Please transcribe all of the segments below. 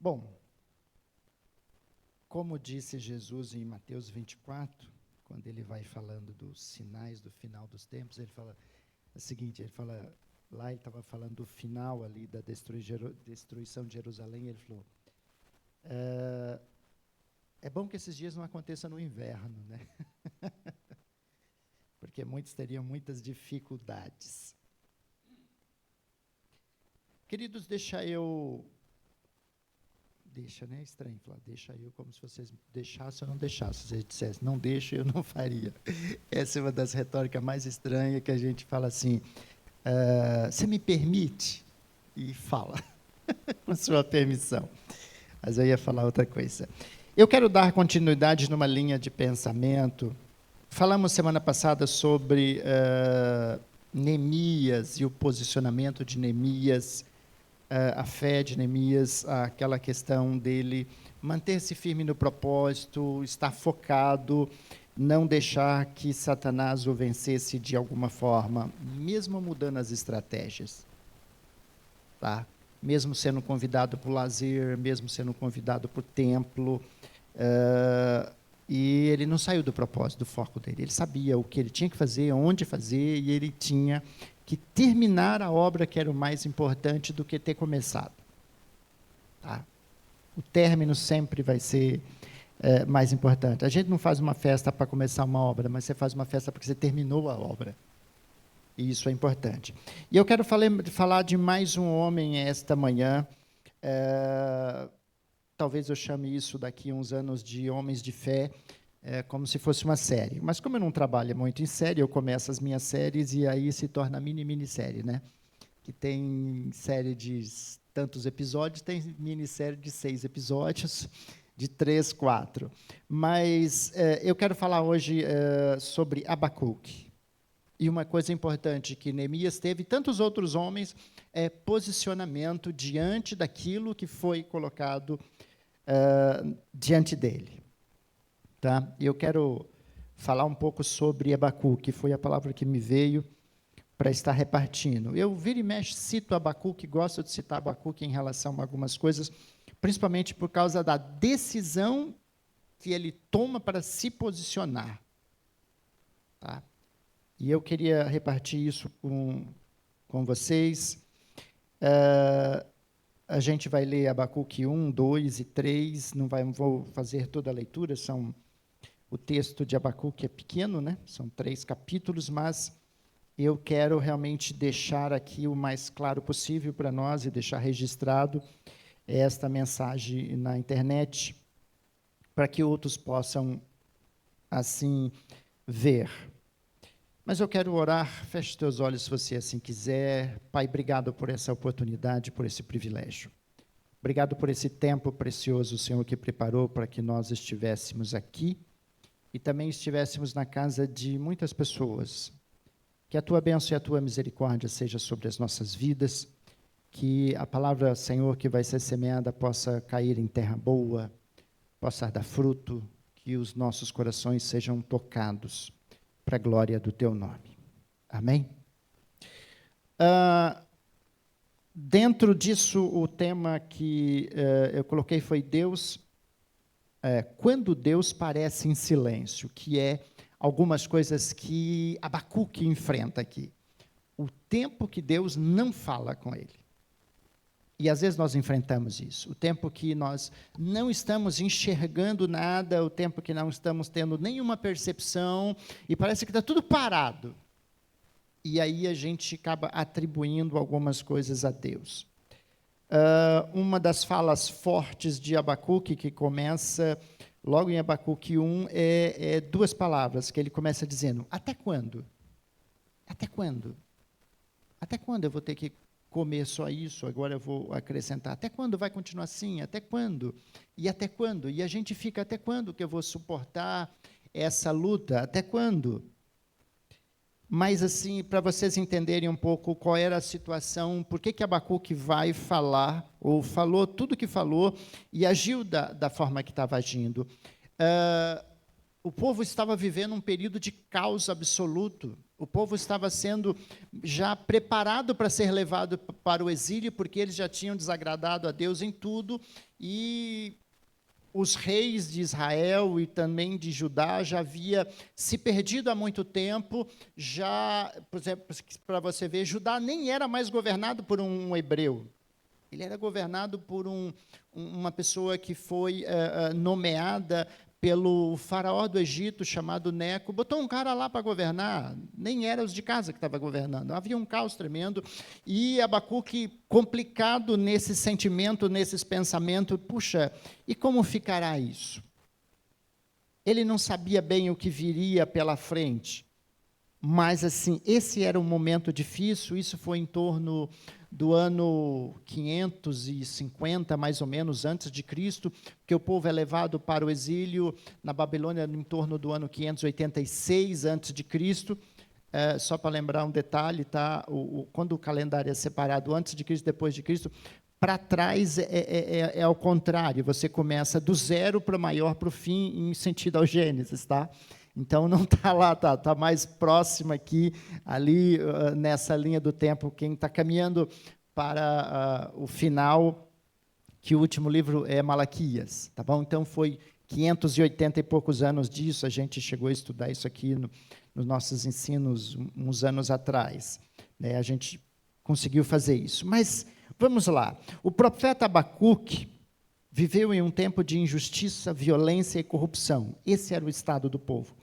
Bom, como disse Jesus em Mateus 24, quando ele vai falando dos sinais do final dos tempos, ele fala o seguinte, lá ele estava falando do final ali da destruição de Jerusalém, ele falou, é bom que esses dias não aconteçam no inverno, né? Porque muitos teriam muitas dificuldades. Queridos, deixa, né? É estranho falar, deixa eu, como se vocês deixassem ou não deixassem. Se vocês dissessem, não deixa, eu não faria. Essa é uma das retóricas mais estranhas que a gente fala assim, você me permite? E fala, com sua permissão. Mas eu ia falar outra coisa. Eu quero dar continuidade numa linha de pensamento. Falamos semana passada sobre Neemias e o posicionamento de Neemias, a fé de Neemias, aquela questão dele manter-se firme no propósito, estar focado, não deixar que Satanás o vencesse de alguma forma, mesmo mudando as estratégias. Tá? Mesmo sendo convidado para o lazer, mesmo sendo convidado para o templo, e ele não saiu do propósito, do foco dele. Ele sabia o que ele tinha que fazer, onde fazer, e ele tinha que terminar a obra, que era o mais importante do que ter começado. Tá? O término sempre vai ser mais importante. A gente não faz uma festa para começar uma obra, mas você faz uma festa porque você terminou a obra. E isso é importante. E eu quero falar de mais um homem esta manhã. Talvez eu chame isso daqui a uns anos de homens de fé, como se fosse uma série. Mas como eu não trabalho muito em série, eu começo as minhas séries e aí se torna minissérie, né? Que tem série de tantos episódios, tem minissérie de 6 episódios, de 3, 4. Mas eu quero falar hoje sobre Abacuque. E uma coisa importante que Neemias teve, e tantos outros homens, é posicionamento diante daquilo que foi colocado diante dele. Tá? Eu quero falar um pouco sobre Abacuque, que foi a palavra que me veio para estar repartindo. Eu vira e mexe, cito Abacuque, gosto de citar Abacuque em relação a algumas coisas, principalmente por causa da decisão que ele toma para se posicionar. Tá? E eu queria repartir isso com vocês. A gente vai ler Abacuque 1, 2 e 3, vou fazer toda a leitura, o texto de Abacuque é pequeno, né? São 3 capítulos, mas eu quero realmente deixar aqui o mais claro possível para nós e deixar registrado esta mensagem na internet, para que outros possam, assim, ver. Mas eu quero orar, feche teus olhos se você assim quiser. Pai, obrigado por essa oportunidade, por esse privilégio. Obrigado por esse tempo precioso, Senhor, que preparou para que nós estivéssemos aqui e também estivéssemos na casa de muitas pessoas. Que a Tua bênção e a Tua misericórdia seja sobre as nossas vidas, que a palavra, Senhor, que vai ser semeada possa cair em terra boa, possa dar fruto, que os nossos corações sejam tocados para a glória do Teu nome. Amém? Dentro disso, o tema que eu coloquei foi Deus, quando Deus parece em silêncio, que é algumas coisas que Abacuque enfrenta aqui. O tempo que Deus não fala com ele. E às vezes nós enfrentamos isso. O tempo que nós não estamos enxergando nada, o tempo que não estamos tendo nenhuma percepção, e parece que está tudo parado. E aí a gente acaba atribuindo algumas coisas a Deus. Uma das falas fortes de Abacuque, que começa logo em Abacuque 1, é 2 palavras, que ele começa dizendo, até quando? Até quando? Até quando eu vou ter que comer só isso, agora eu vou acrescentar, até quando vai continuar assim, até quando? E até quando? E a gente fica, até quando que eu vou suportar essa luta, até quando? Mas, assim, para vocês entenderem um pouco qual era a situação, por que Abacuque vai falar, ou falou tudo o que falou, e agiu da forma que estava agindo. O povo estava vivendo um período de caos absoluto. O povo estava sendo já preparado para ser levado para o exílio, porque eles já tinham desagradado a Deus em tudo, e os reis de Israel e também de Judá já havia se perdido há muito tempo. Já, por exemplo, para você ver, Judá nem era mais governado por um hebreu. Ele era governado por uma pessoa que foi nomeada pelo faraó do Egito, chamado Neco. Botou um cara lá para governar, nem era os de casa que estava governando. Havia um caos tremendo, e Abacuque, complicado nesse sentimento, nesses pensamentos, puxa, e como ficará isso? Ele não sabia bem o que viria pela frente, mas, assim, esse era um momento difícil. Isso foi em torno do ano 550, mais ou menos, antes de Cristo, que o povo é levado para o exílio na Babilônia em torno do ano 586 antes de Cristo. Só para lembrar um detalhe, tá? Quando o calendário é separado antes de Cristo, depois de Cristo, para trás é ao contrário. Você começa do zero para o maior, para o fim, em sentido ao Gênesis, tá? Então, não está lá, está mais próximo aqui, ali, nessa linha do tempo. Quem está caminhando para o final, que o último livro é Malaquias, tá bom? Então, foi 580 e poucos anos disso, a gente chegou a estudar isso aqui nos nossos ensinos uns anos atrás, né? A gente conseguiu fazer isso. Mas, vamos lá. O profeta Abacuque viveu em um tempo de injustiça, violência e corrupção. Esse era o estado do povo.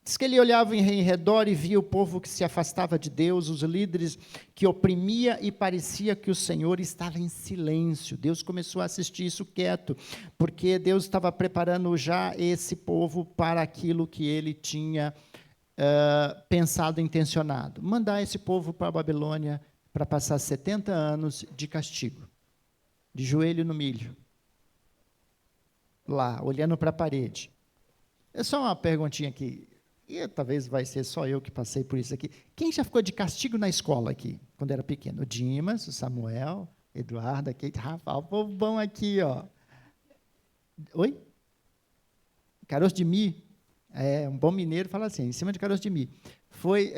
Diz que ele olhava em redor e via o povo que se afastava de Deus, os líderes que oprimia, e parecia que o Senhor estava em silêncio. Deus começou a assistir isso quieto, porque Deus estava preparando já esse povo para aquilo que ele tinha pensado e intencionado. Mandar esse povo para a Babilônia para passar 70 anos de castigo, de joelho no milho, lá, olhando para a parede. É só uma perguntinha aqui. E talvez vai ser só eu que passei por isso aqui. Quem já ficou de castigo na escola aqui, quando era pequeno? O Dimas, o Samuel, Eduardo, a Kate, Rafa, o povo bom aqui, ó. Oi? Caroço de Mi. Um bom mineiro fala assim, em cima de caroço de Mi. Foi,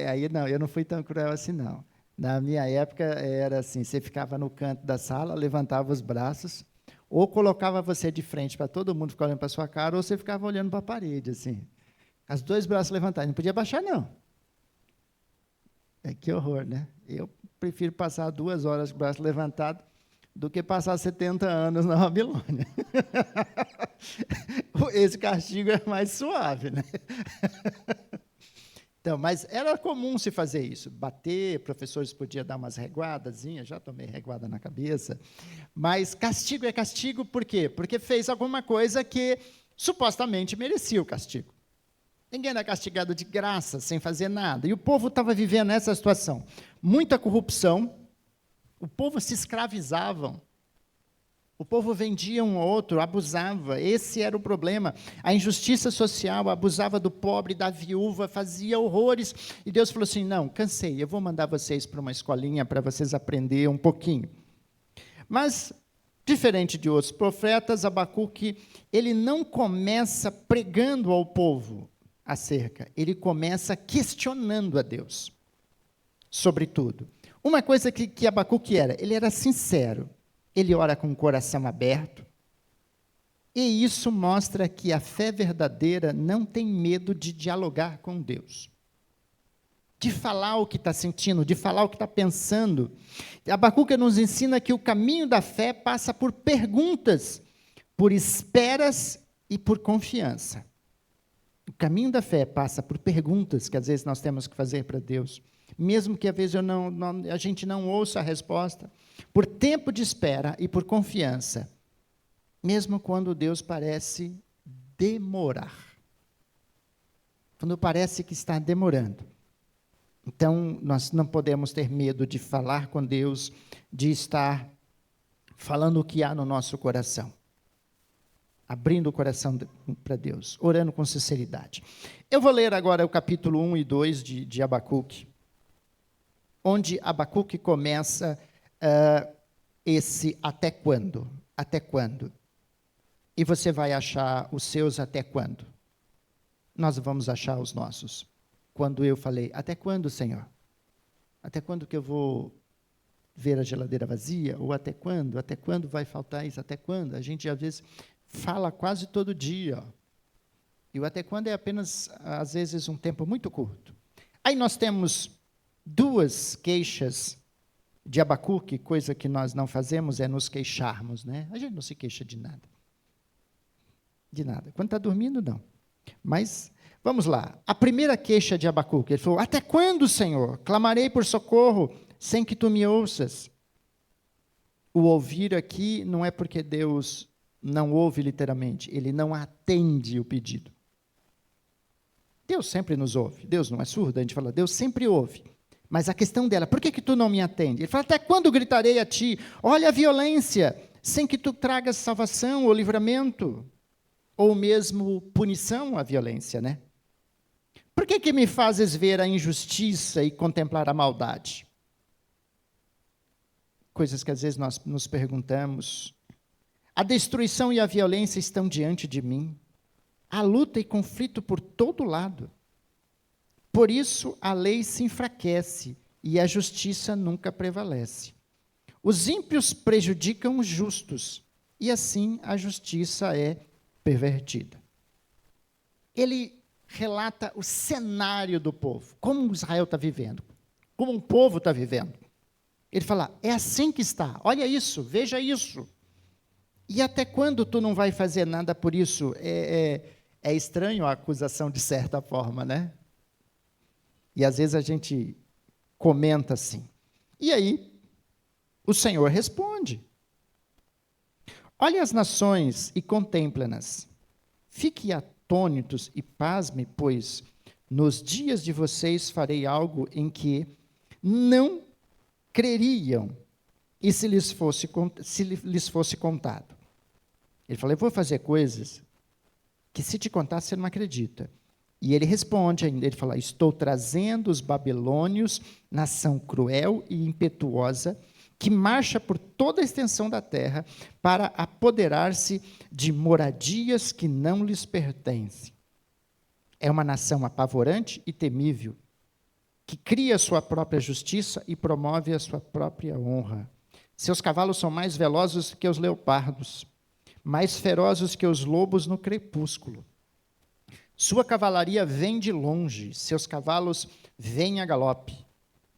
aí não, eu não fui tão cruel assim, não. Na minha época, era assim, você ficava no canto da sala, levantava os braços, ou colocava você de frente para todo mundo ficar olhando para a sua cara, ou você ficava olhando para a parede, assim. Os dois braços levantados, não podia baixar, não. Que horror, né? Eu prefiro passar 2 horas com o braço levantado do que passar 70 anos na Babilônia. Esse castigo é mais suave, né? Então, mas era comum se fazer isso, bater, professores podiam dar umas reguadazinhas, já tomei reguada na cabeça, mas castigo é castigo, por quê? Porque fez alguma coisa que supostamente merecia o castigo. Ninguém era castigado de graça, sem fazer nada. E o povo estava vivendo essa situação. Muita corrupção, o povo se escravizava, o povo vendia um ao outro, abusava. Esse era o problema. A injustiça social, abusava do pobre, da viúva, fazia horrores. E Deus falou assim, não, cansei, eu vou mandar vocês para uma escolinha para vocês aprenderem um pouquinho. Mas, diferente de outros profetas, Abacuque, ele não começa pregando ao povo acerca, ele começa questionando a Deus, sobretudo. Uma coisa que Abacuque ele era sincero, ele ora com o coração aberto, e isso mostra que a fé verdadeira não tem medo de dialogar com Deus, de falar o que está sentindo, de falar o que está pensando. Abacuque nos ensina que o caminho da fé passa por perguntas, por esperas e por confiança. O caminho da fé passa por perguntas que às vezes nós temos que fazer para Deus, mesmo que às vezes a gente não ouça a resposta, por tempo de espera e por confiança, mesmo quando Deus parece demorar, quando parece que está demorando. Então, nós não podemos ter medo de falar com Deus, de estar falando o que há no nosso coração, abrindo o coração para Deus, orando com sinceridade. Eu vou ler agora o capítulo 1 e 2 de Abacuque, onde Abacuque começa esse até quando? Até quando? E você vai achar os seus até quando? Nós vamos achar os nossos. Quando eu falei, até quando, Senhor? Até quando que eu vou ver a geladeira vazia? Ou até quando? Até quando vai faltar isso? Até quando? A gente, às vezes, fala quase todo dia. E o até quando é apenas, às vezes, um tempo muito curto. Aí nós temos 2 queixas de Abacuque, coisa que nós não fazemos é nos queixarmos, né? A gente não se queixa de nada. De nada. Quando está dormindo, não. Mas, vamos lá. A primeira queixa de Abacuque, ele falou, até quando, Senhor? Clamarei por socorro, sem que tu me ouças. O ouvir aqui não é porque Deus não ouve literalmente, ele não atende o pedido. Deus sempre nos ouve, Deus não é surdo, a gente fala, Deus sempre ouve. Mas a questão dela, por que tu não me atende? Ele fala, até quando gritarei a ti? Olha a violência, sem que tu tragas salvação ou livramento, ou mesmo punição à violência, né? Por que me fazes ver a injustiça e contemplar a maldade? Coisas que às vezes nós nos perguntamos. A destruição e a violência estão diante de mim. Há luta e conflito por todo lado. Por isso a lei se enfraquece e a justiça nunca prevalece. Os ímpios prejudicam os justos, e assim a justiça é pervertida. Ele relata o cenário do povo, como Israel está vivendo, como um povo está vivendo. Ele fala, é assim que está, olha isso, veja isso. E até quando tu não vai fazer nada por isso? É estranho a acusação de certa forma, né? E às vezes a gente comenta assim. E aí, o Senhor responde. Olhe as nações e contempla-nas. Fique atônitos e pasme, pois nos dias de vocês farei algo em que não creriam, e se lhes fosse contado. Ele falou, eu vou fazer coisas que se te contar você não acredita. E ele responde ainda, ele fala, estou trazendo os babilônios, nação cruel e impetuosa, que marcha por toda a extensão da terra para apoderar-se de moradias que não lhes pertencem. É uma nação apavorante e temível, que cria a sua própria justiça e promove a sua própria honra. Seus cavalos são mais velozes que os leopardos, mais ferozes que os lobos no crepúsculo. Sua cavalaria vem de longe, seus cavalos vêm a galope.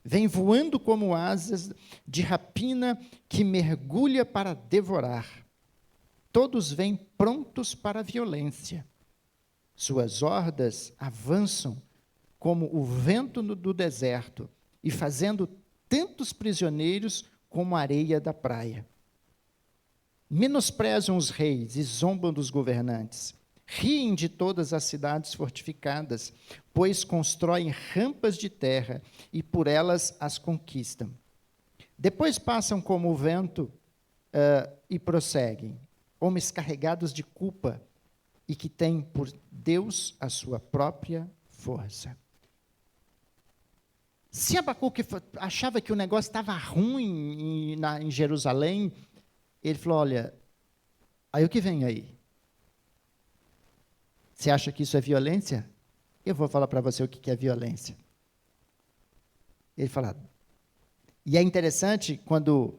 Vem voando como asas de rapina que mergulha para devorar. Todos vêm prontos para a violência. Suas hordas avançam como o vento do deserto, e fazendo tantos prisioneiros como a areia da praia. Menosprezam os reis e zombam dos governantes. Riem de todas as cidades fortificadas, pois constroem rampas de terra e por elas as conquistam. Depois passam como o vento e prosseguem, homens carregados de culpa e que têm por Deus a sua própria força. Se Abacuque achava que o negócio estava ruim em Jerusalém, ele falou, olha, aí o que vem aí? Você acha que isso é violência? Eu vou falar para você o que é violência. Ele fala, e é interessante quando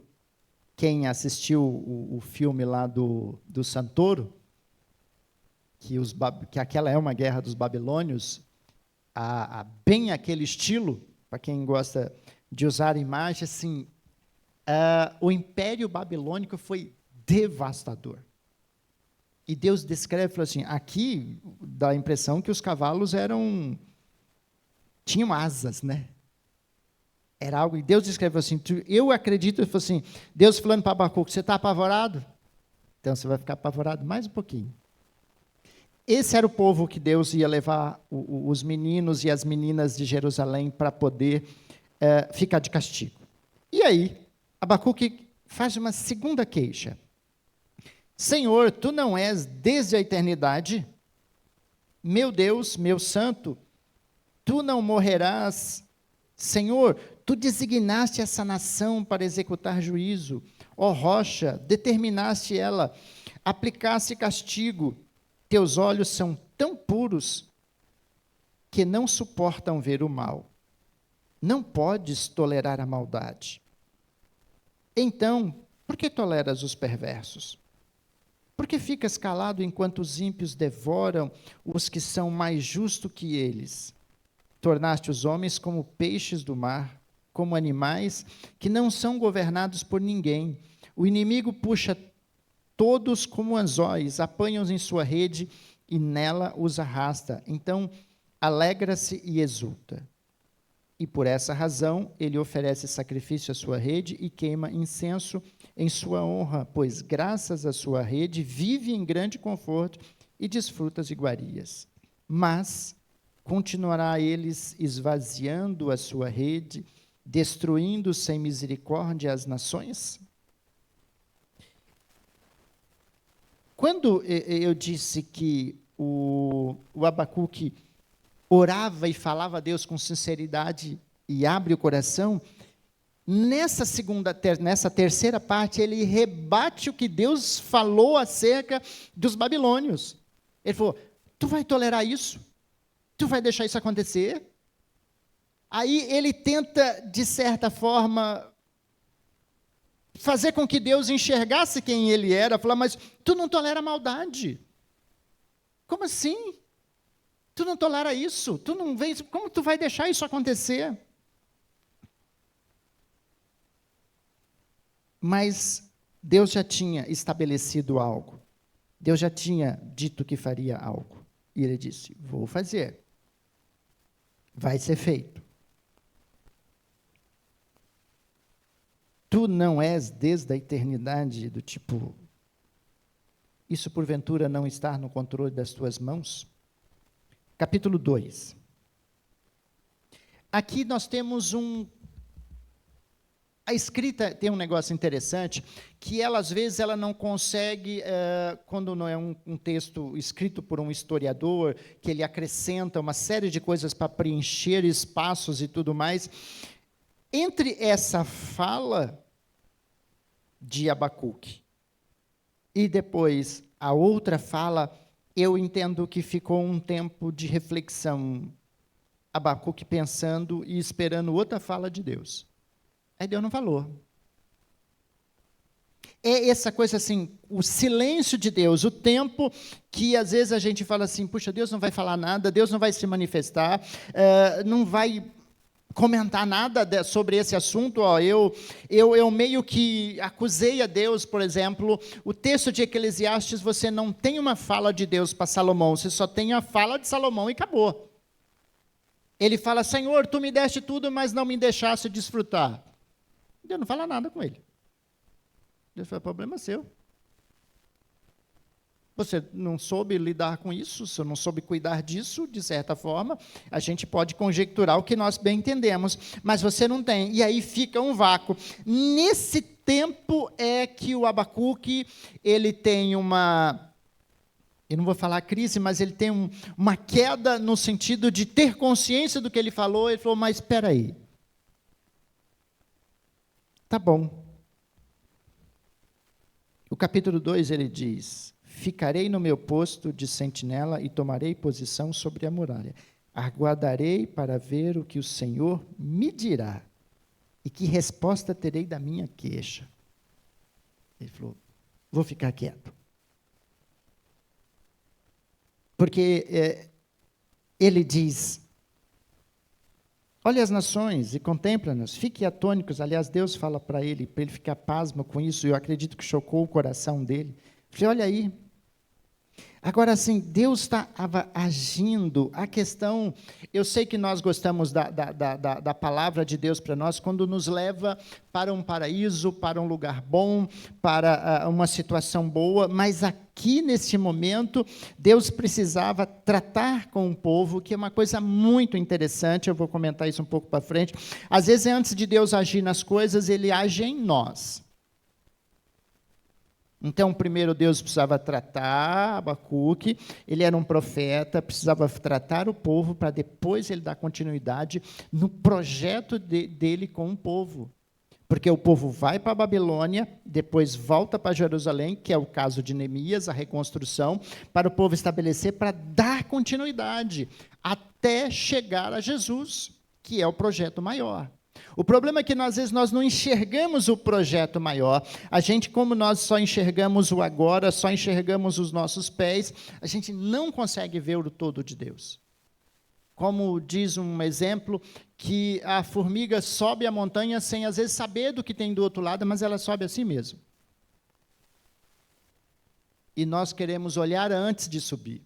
quem assistiu o filme lá do Santoro, que aquela é uma guerra dos babilônios, bem aquele estilo, para quem gosta de usar imagem, assim, o Império Babilônico foi devastador. E Deus descreve, falou assim, aqui dá a impressão que os cavalos tinham asas, né? Era algo, e Deus descreve assim, eu acredito, ele falou assim, Deus falando para Abacuque, você está apavorado? Então você vai ficar apavorado mais um pouquinho. Esse era o povo que Deus ia levar os meninos e as meninas de Jerusalém para poder ficar de castigo. E aí, Abacuque faz uma segunda queixa. Senhor, tu não és desde a eternidade? Meu Deus, meu santo, tu não morrerás. Senhor, tu designaste essa nação para executar juízo. Ó rocha, determinaste ela, aplicaste castigo. Teus olhos são tão puros que não suportam ver o mal. Não podes tolerar a maldade. Então, por que toleras os perversos? Por que ficas calado enquanto os ímpios devoram os que são mais justos que eles? Tornaste os homens como peixes do mar, como animais que não são governados por ninguém. O inimigo puxa todos como anzóis, apanha-os em sua rede e nela os arrasta. Então, alegra-se e exulta. E por essa razão, ele oferece sacrifício à sua rede e queima incenso em sua honra, pois, graças à sua rede, vive em grande conforto e desfruta as iguarias. Mas continuará eles esvaziando a sua rede, destruindo sem misericórdia as nações? Quando eu disse que o Abacuque orava e falava a Deus com sinceridade e abre o coração, nessa terceira parte, ele rebate o que Deus falou acerca dos babilônios. Ele falou, tu vai tolerar isso? Tu vai deixar isso acontecer? Aí ele tenta, de certa forma, fazer com que Deus enxergasse quem ele era, falar, mas tu não tolera maldade. Como assim? Tu não tolera isso? Tu não vês? Como tu vai deixar isso acontecer? Mas Deus já tinha estabelecido algo. Deus já tinha dito que faria algo. E ele disse, vou fazer. Vai ser feito. Tu não és desde a eternidade do tipo, isso porventura não está no controle das tuas mãos? Capítulo 2. Aqui nós temos a escrita tem um negócio interessante, que ela, às vezes, ela não consegue, quando não é um texto escrito por um historiador, que ele acrescenta uma série de coisas para preencher espaços e tudo mais. Entre essa fala de Abacuque e depois a outra fala, eu entendo que ficou um tempo de reflexão, Abacuque pensando e esperando outra fala de Deus. Aí Deus não falou. É essa coisa assim, o silêncio de Deus, o tempo que às vezes a gente fala assim, puxa, Deus não vai falar nada, Deus não vai se manifestar, não vai comentar nada sobre esse assunto. Eu meio que acusei a Deus, por exemplo, o texto de Eclesiastes, você não tem uma fala de Deus para Salomão, você só tem a fala de Salomão e acabou. Ele fala, Senhor, tu me deste tudo, mas não me deixaste desfrutar. Deus não fala nada com ele. Deus fala, problema seu. Você não soube lidar com isso, você não soube cuidar disso, de certa forma, a gente pode conjecturar o que nós bem entendemos, mas você não tem, e aí fica um vácuo. Nesse tempo é que o Abacuque, ele tem eu não vou falar crise, mas ele tem uma queda no sentido de ter consciência do que ele falou mas espera aí. Tá bom. O capítulo 2 ele diz, ficarei no meu posto de sentinela e tomarei posição sobre a muralha. Aguardarei para ver o que o Senhor me dirá e que resposta terei da minha queixa. Ele falou, vou ficar quieto. Porque ele diz, olha as nações e contempla-nos, fique atônicos. Aliás, Deus fala para ele ficar pasmo com isso, e eu acredito que chocou o coração dele. Falei, olha aí. Agora, assim, Deus estava agindo. A questão, eu sei que nós gostamos da palavra de Deus para nós, quando nos leva para um paraíso, para um lugar bom, para uma situação boa, mas aqui, nesse momento, Deus precisava tratar com o povo, que é uma coisa muito interessante, eu vou comentar isso um pouco para frente. Às vezes, antes de Deus agir nas coisas, Ele age em nós. Então, primeiro Deus precisava tratar Abacuque, ele era um profeta, precisava tratar o povo para depois ele dar continuidade no projeto dele com o povo. Porque o povo vai para a Babilônia, depois volta para Jerusalém, que é o caso de Neemias, a reconstrução, para o povo estabelecer, para dar continuidade, até chegar a Jesus, que é o projeto maior. O problema é que, às vezes, nós não enxergamos o projeto maior. A gente, como nós só enxergamos o agora, só enxergamos os nossos pés, a gente não consegue ver o todo de Deus. Como diz um exemplo, que a formiga sobe a montanha sem, às vezes, saber do que tem do outro lado, mas ela sobe assim mesmo. E nós queremos olhar antes de subir.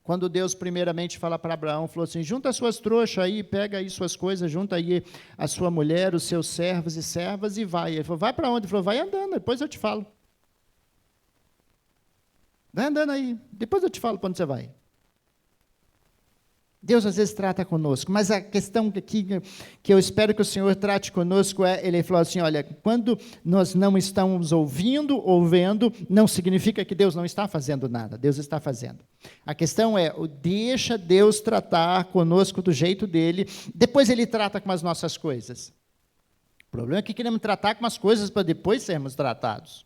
Quando Deus primeiramente fala para Abraão, falou assim, junta as suas trouxas aí, pega aí suas coisas, junta aí a sua mulher, os seus servos e servas e vai. Ele falou, vai para onde? Ele falou, vai andando, depois eu te falo. Vai andando aí, depois eu te falo para onde você vai. Deus às vezes trata conosco, mas a questão aqui que eu espero que o Senhor trate conosco é, ele falou assim, olha, quando nós não estamos ouvindo ou vendo, não significa que Deus não está fazendo nada, Deus está fazendo. A questão é, deixa Deus tratar conosco do jeito dele, depois ele trata com as nossas coisas. O problema é que queremos tratar com as coisas para depois sermos tratados.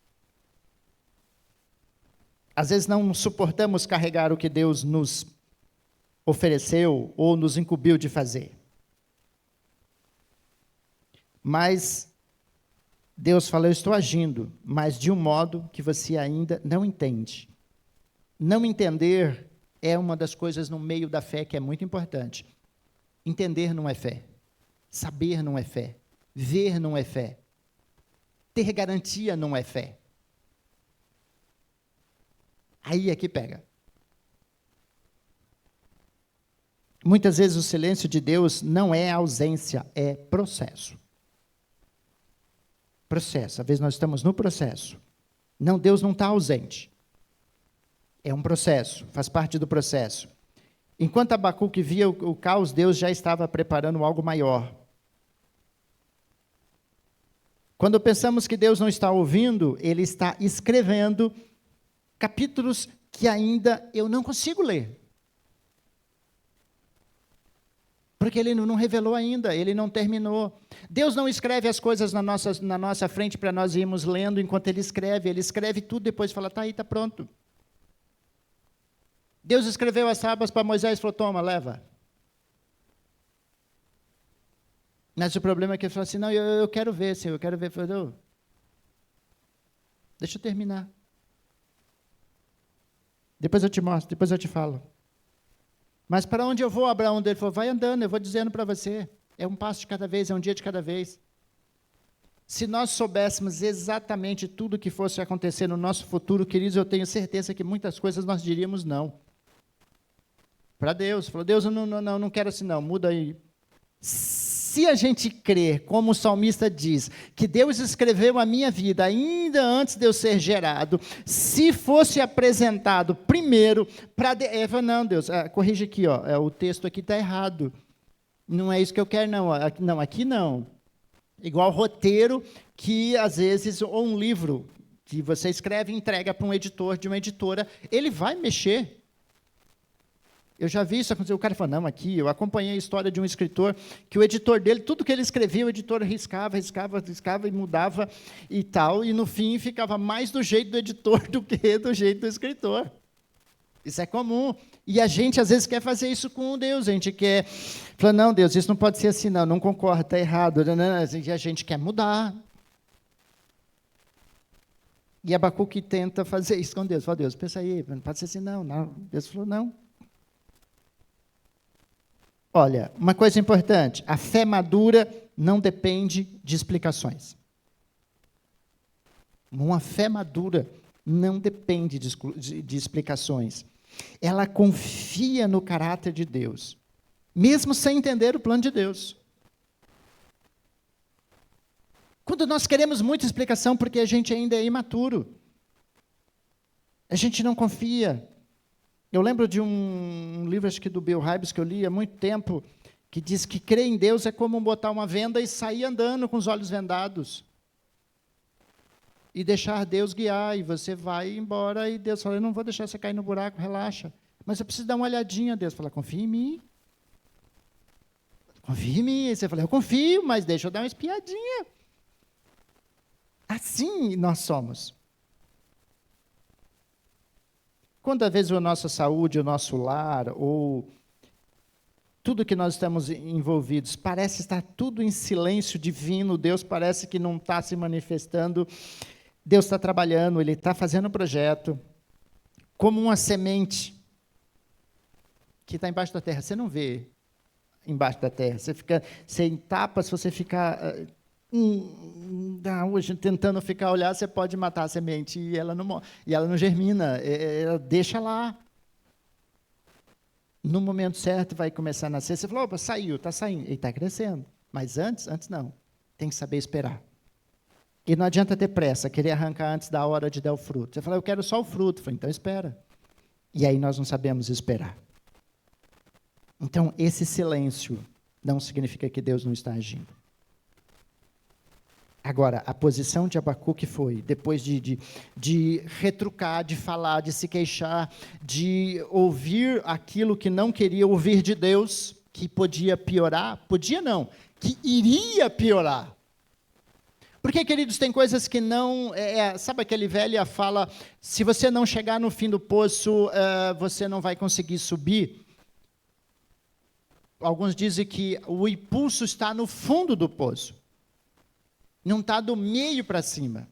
Às vezes não suportamos carregar o que Deus nos ofereceu ou nos incumbiu de fazer. Mas Deus fala, eu estou agindo, mas de um modo que você ainda não entende. Não entender é uma das coisas no meio da fé que é muito importante. Entender não é fé. Saber não é fé. Ver não é fé. Ter garantia não é fé. Aí é que pega. Muitas vezes o silêncio de Deus não é ausência, é processo. Processo, às vezes nós estamos no processo. Não, Deus não está ausente. É um processo, faz parte do processo. Enquanto Abacuque via o caos, Deus já estava preparando algo maior. Quando pensamos que Deus não está ouvindo, Ele está escrevendo capítulos que ainda eu não consigo ler. Porque Ele não revelou ainda, Ele não terminou. Deus não escreve as coisas na nossa frente para nós irmos lendo enquanto Ele escreve tudo, depois fala, está aí, está pronto. Deus escreveu as tábuas para Moisés e falou, toma, leva. Mas o problema é que ele falou assim, não, eu quero ver, Senhor, eu quero ver. Falei, deixa eu terminar. Depois eu te mostro, depois eu te falo. Mas para onde eu vou, Abraão? Ele falou, vai andando, eu vou dizendo para você. É um passo de cada vez, é um dia de cada vez. Se nós soubéssemos exatamente tudo o que fosse acontecer no nosso futuro, queridos, eu tenho certeza que muitas coisas nós diríamos não. Para Deus. Falou, Deus, eu não quero assim não, muda aí. Se a gente crer, como o salmista diz, que Deus escreveu a minha vida ainda antes de eu ser gerado, se fosse apresentado primeiro para Eva, não, Deus, corrige aqui, o texto aqui está errado. Não é isso que eu quero, não. Não, aqui não. Igual roteiro que, às vezes, ou um livro que você escreve e entrega para um editor de uma editora, ele vai mexer. Eu já vi isso acontecer, o cara fala, não, aqui, eu acompanhei a história de um escritor, que o editor dele, tudo que ele escrevia, o editor riscava e mudava e tal, e no fim ficava mais do jeito do editor do que do jeito do escritor. Isso é comum. E a gente, às vezes, quer fazer isso com Deus, a gente quer, fala, não, Deus, isso não pode ser assim, não concordo, está errado, e a gente quer mudar. E Abacuque tenta fazer isso com Deus, fala, Deus, pensa aí, não pode ser assim, não. Deus falou, não. Olha, uma coisa importante, a fé madura não depende de explicações. Uma fé madura não depende de explicações. Ela confia no caráter de Deus, mesmo sem entender o plano de Deus. Quando nós queremos muita explicação, porque a gente ainda é imaturo, a gente não confia. Eu lembro de um livro, acho que do Bill Hybels, que eu li há muito tempo, que diz que crer em Deus é como botar uma venda e sair andando com os olhos vendados. E deixar Deus guiar, e você vai embora, e Deus fala, eu não vou deixar você cair no buraco, relaxa. Mas eu preciso dar uma olhadinha, Deus fala, confia em mim. Confia em mim. E você fala, eu confio, mas deixa eu dar uma espiadinha. Assim nós somos. Quando, às vezes, a nossa saúde, o nosso lar, ou tudo que nós estamos envolvidos, parece estar tudo em silêncio divino, Deus parece que não está se manifestando, Deus está trabalhando, Ele está fazendo um projeto, como uma semente que está embaixo da terra, você não vê embaixo da terra, você entapa, se você ficar hoje tentando ficar olhar, você pode matar a semente e ela não germina, ela deixa lá. No momento certo vai começar a nascer. Você falou, opa, saiu, está saindo. Ele está crescendo. Mas antes não. Tem que saber esperar. E não adianta ter pressa, querer arrancar antes da hora de dar o fruto. Você fala, eu quero só o fruto. Eu falei, então espera. E aí nós não sabemos esperar. Então, esse silêncio não significa que Deus não está agindo. Agora, a posição de Abacuque foi, depois de retrucar, de falar, de se queixar, de ouvir aquilo que não queria ouvir de Deus, que podia piorar, podia não, que iria piorar. Porque, queridos, tem coisas que não... sabe aquele velha fala, se você não chegar no fim do poço, você não vai conseguir subir? Alguns dizem que o impulso está no fundo do poço. Não está do meio para cima.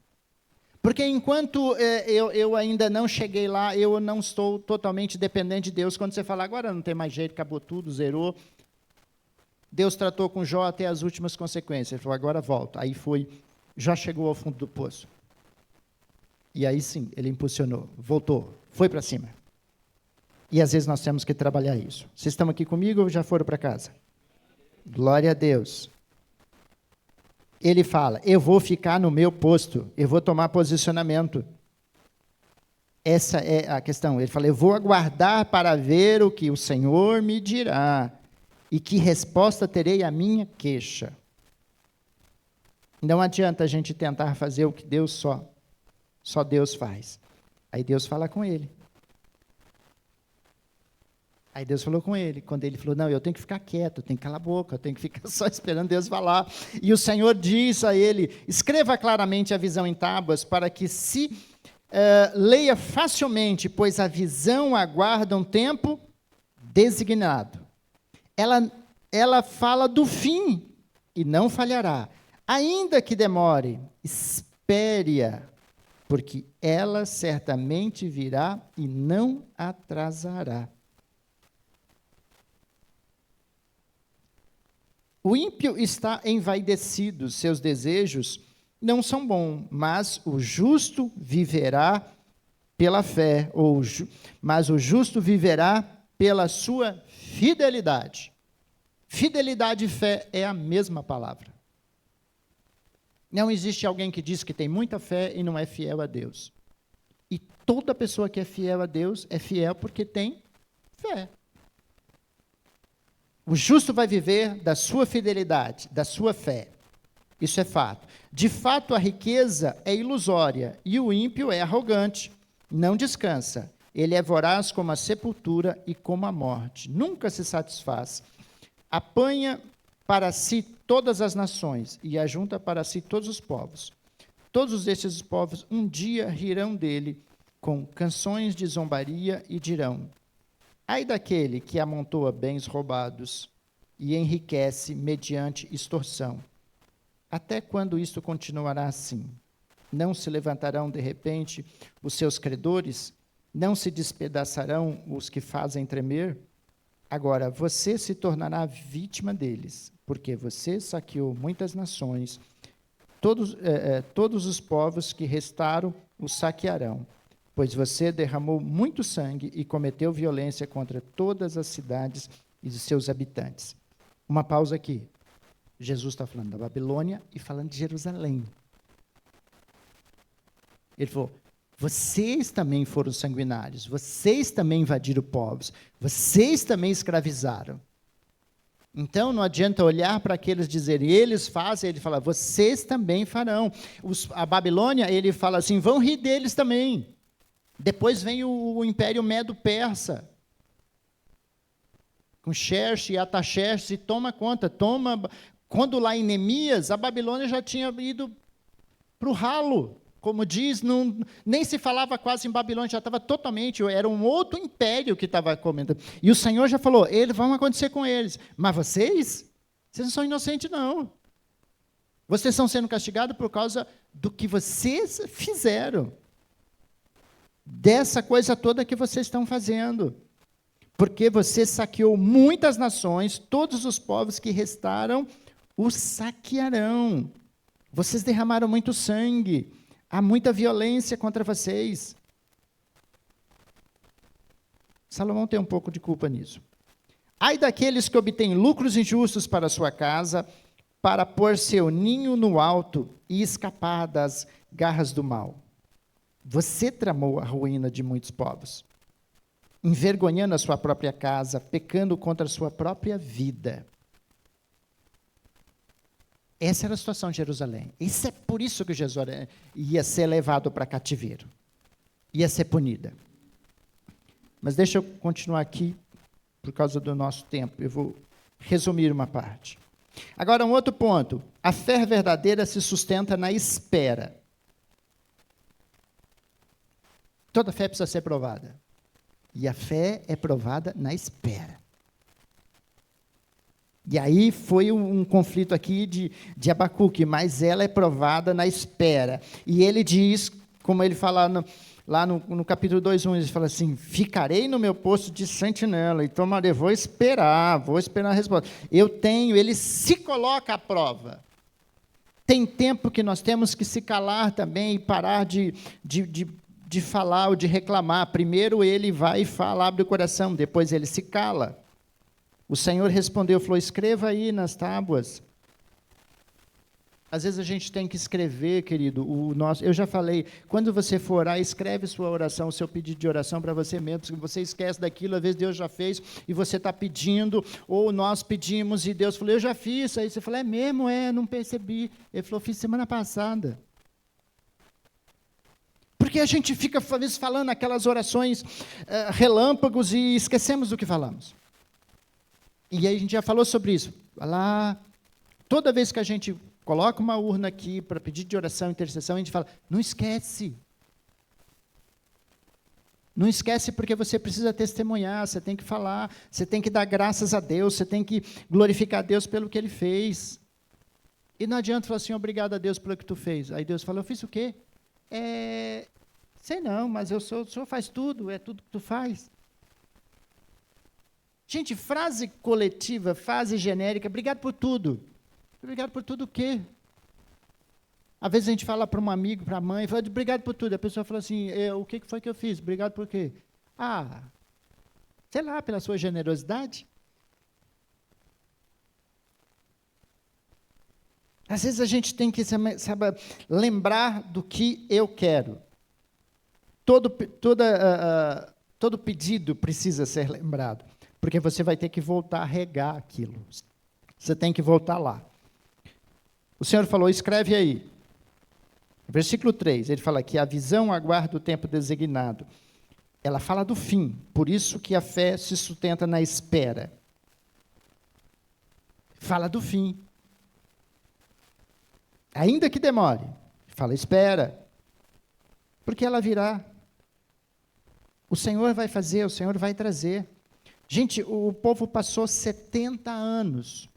Porque enquanto eu ainda não cheguei lá, eu não estou totalmente dependente de Deus. Quando você fala, agora não tem mais jeito, acabou tudo, zerou. Deus tratou com Jó até as últimas consequências. Ele falou, agora volta. Aí já chegou ao fundo do poço. E aí sim, ele impulsionou, voltou, foi para cima. E às vezes nós temos que trabalhar isso. Vocês estão aqui comigo ou já foram para casa? Glória a Deus. Ele fala, eu vou ficar no meu posto, eu vou tomar posicionamento. Essa é a questão. Ele fala, eu vou aguardar para ver o que o Senhor me dirá e que resposta terei à minha queixa. Não adianta a gente tentar fazer o que Deus só Deus faz. Aí Deus fala com ele. Aí Deus falou com ele, quando ele falou, não, eu tenho que ficar quieto, eu tenho que calar a boca, eu tenho que ficar só esperando Deus falar. E o Senhor diz a ele, escreva claramente a visão em tábuas, para que se leia facilmente, pois a visão aguarda um tempo designado. Ela fala do fim, e não falhará. Ainda que demore, espere-a, porque ela certamente virá e não atrasará. O ímpio está envaidecido, seus desejos não são bons, mas o justo viverá pela fé, mas o justo viverá pela sua fidelidade. Fidelidade e fé é a mesma palavra. Não existe alguém que diz que tem muita fé e não é fiel a Deus. E toda pessoa que é fiel a Deus é fiel porque tem fé. O justo vai viver da sua fidelidade, da sua fé. Isso é fato. De fato, a riqueza é ilusória e o ímpio é arrogante. Não descansa. Ele é voraz como a sepultura e como a morte. Nunca se satisfaz. Apanha para si todas as nações e ajunta para si todos os povos. Todos estes povos um dia rirão dele com canções de zombaria e dirão: ai daquele que amontoa bens roubados e enriquece mediante extorsão. Até quando isto continuará assim? Não se levantarão de repente os seus credores? Não se despedaçarão os que fazem tremer? Agora, você se tornará vítima deles, porque você saqueou muitas nações. Todos os povos que restaram o saquearão, pois você derramou muito sangue e cometeu violência contra todas as cidades e os seus habitantes. Uma pausa aqui. Jesus está falando da Babilônia e falando de Jerusalém. Ele falou, vocês também foram sanguinários, vocês também invadiram povos, vocês também escravizaram. Então, não adianta olhar para aqueles e dizer, eles fazem, ele fala, vocês também farão. A Babilônia, ele fala assim, vão rir deles também. Depois vem o Império Medo-Persa, com Xerxes e Ataxerxes, e toma conta, Quando lá em Neemias, a Babilônia já tinha ido para o ralo. como diz, nem se falava quase em Babilônia, já estava totalmente, era um outro império que estava comendo. E o Senhor já falou, vão acontecer com eles. Mas vocês não são inocentes, não. Vocês estão sendo castigados por causa do que vocês fizeram. Dessa coisa toda que vocês estão fazendo. Porque você saqueou muitas nações, todos os povos que restaram o saquearão. Vocês derramaram muito sangue. Há muita violência contra vocês. Salomão tem um pouco de culpa nisso. Ai daqueles que obtêm lucros injustos para a sua casa, para pôr seu ninho no alto e escapar das garras do mal. Você tramou a ruína de muitos povos, envergonhando a sua própria casa, pecando contra a sua própria vida. Essa era a situação de Jerusalém. Isso é por isso que Jesus ia ser levado para cativeiro. Ia ser punida. Mas deixa eu continuar aqui, por causa do nosso tempo. Eu vou resumir uma parte. Agora, um outro ponto. A fé verdadeira se sustenta na espera. Toda fé precisa ser provada. E a fé é provada na espera. E aí foi um conflito aqui de Abacuque, mas ela é provada na espera. E ele diz, como ele fala lá no capítulo 2:1, ele fala assim, ficarei no meu posto de sentinela, e tomarei, vou esperar a resposta. Ele se coloca à prova. Tem tempo que nós temos que se calar também e parar de falar ou de reclamar. Primeiro ele vai e fala, abre o coração, depois ele se cala. O Senhor respondeu, falou, escreva aí nas tábuas. Às vezes a gente tem que escrever, querido, eu já falei, quando você for orar, escreve sua oração, o seu pedido de oração para você mesmo, porque você esquece daquilo, às vezes Deus já fez, e você está pedindo, ou nós pedimos, e Deus falou, eu já fiz, aí você fala, é mesmo? Não percebi. Ele falou, fiz semana passada. Porque a gente fica, às vezes, falando aquelas orações relâmpagos e esquecemos do que falamos. E aí a gente já falou sobre isso. Lá, toda vez que a gente coloca uma urna aqui para pedir de oração, intercessão, a gente fala, não esquece. Não esquece porque você precisa testemunhar, você tem que falar, você tem que dar graças a Deus, você tem que glorificar a Deus pelo que Ele fez. E não adianta falar assim, obrigado a Deus pelo que tu fez. Aí Deus fala, eu fiz o quê? Sei não, mas o Senhor faz tudo, é tudo que tu faz. Gente, frase coletiva, frase genérica, obrigado por tudo. Obrigado por tudo o quê? Às vezes a gente fala para um amigo, para a mãe, fala, obrigado por tudo. A pessoa fala assim, o que foi que eu fiz? Obrigado por quê? Sei lá, pela sua generosidade. Às vezes a gente tem que saber lembrar do que eu quero. Todo pedido precisa ser lembrado. Porque você vai ter que voltar a regar aquilo. Você tem que voltar lá. O Senhor falou, escreve aí. Versículo 3, ele fala que a visão aguarda o tempo designado. Ela fala do fim, por isso que a fé se sustenta na espera. Fala do fim. Ainda que demore, fala, espera. Porque ela virá. O Senhor vai fazer, o Senhor vai trazer. Gente, o povo passou 70 anos.